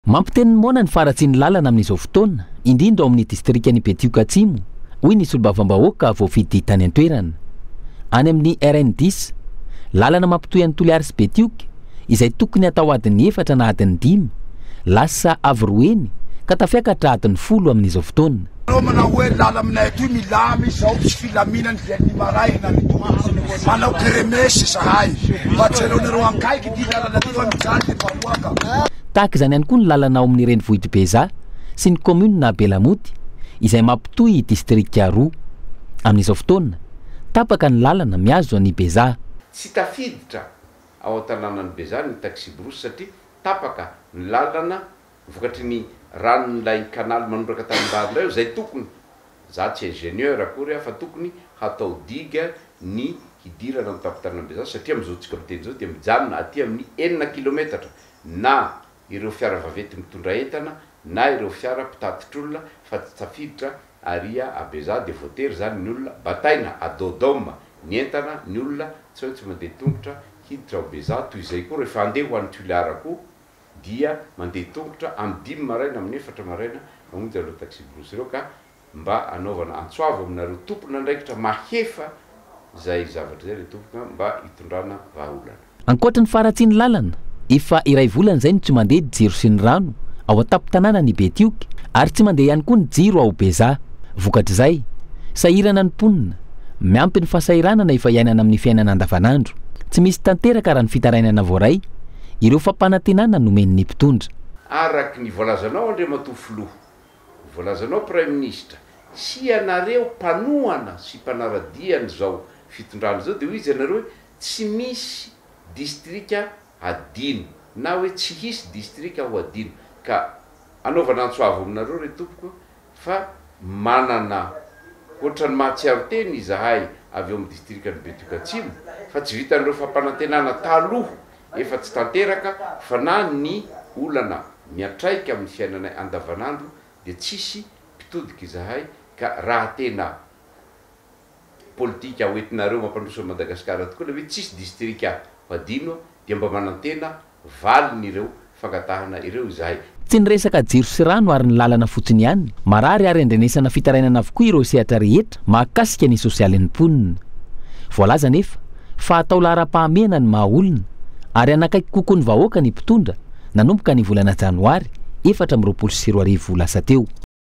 Mampiteny moana ny faratsy ny lalana amin'izao fotoana, indrindra ao amin'ny distrika ny Betioka Atsimo, hoy ny solombavambahoaka voafidy tany an-toerana. Any amin'ny RN10, lalana mampitohy an'ny Toliara sy Betioka, izay tokony atao adiny 4 na adiny 5, lasa avy 9 ka tafiakatra adiny 10 amin'izao fotoana. Manao hoe lala aminay atoy milamy izao tsy filaminany vian'ny maraina manao keremesy zahay fa jeronareo ankaiky ty lalana ty fa mijaly vahoaka. Tahaka izany ihany koa ny lalana ao amin'ny renivohitra Beza sy ny commune na Belamoty izay mampitohy distrika roa. Amin'izao fotoana tapaka ny lalana miazo ny Beza. Tsy tafiditra ao an-tanànan'ny Beza ny taxi brousse satria tapaka ny lalana vokatry ny ranon'ilay kanaly manombraka tanimbary zay tokony za tsy ingénieur akory fa tokony hatao diga ny hidirana amin'ny tampon-tanànan'ny Beza satria amin'izao tsika miteny zao dia mijanona aty amin'ny 9 kilometatra na ireo fiara vavety mitondra entana na ireo fiara mpitatitr'olona fa tsy tafiditra aria a Beza de voatery zany ny olona bataina a Dodoma ny entana ny olona tsy mandeha tongotra hiditra ao Beza toy izay koa rehefa andeha ho an'ny Toliara koa dia mandeha tongotra amin'ny 5 maraina amin'ny 4 maraina mamonjy ireo taxi brousse ireo ka mba anaovana antsoavo aminareo tompona andraikitra mahefa zay zavatra zay le tompona mba hitondrana vahaolana. Ankoatra ny faratsy ny lalana, efa iray volana zay ny tsy mandeha jiro sy ny rano ao an-tampon-tanàna ny Betioka ary tsy mandeha ihany koa ny jiro ao Beza. Vokatr'izay sahirana ny mponina, miampy ny fahasahiranana efa iainana amin'ny fiainana andavanandro. Tsy misy tanteraka raha ny fitarainana voaray, ireo fampanantenana nomen'ny mpitondra. Araky ny voalazanao Andriamatoa Filoha, voalazanao Prime Ministre, sy anareo mpanohana sy mpanaradiany zao fitondrana zao de hoy izy anareo tsy misy distrika adino na hoe tsy hisy distrika ho adino ka anaovana antsoavo aminareo re tompoko fa manana ohatrany mahatsiaro teny izahay avy eo amin'ny distrika ny Betioka Atsimo fa tsy vitan'ireo fampanantenana taloha efa tsy tanteraka fa na ny olana miatraika amin'ny fiainanay andavanandro de tsisy mpitodika izahay ka raha tena politika hoentinareo mampandroso Madagasikara tokoa le hoe tsisy distrika adino dia mba manantena valiny ireo fangatahana ireo izahay. Tsy niresaka jiro sy rano ary ny lalana fotsiny ihany, marary ary andrenesana fitarainana avokoa ireo sehatra rehetra mahakasika ny sosialin'ny mponina. Voalaza nefa fa atao laharam-pahamehana ny mahaolona ary anakaiky kokoa ny vahoaka ny mpitondra nanomboka ny volana Janoary 2024 lasa teo.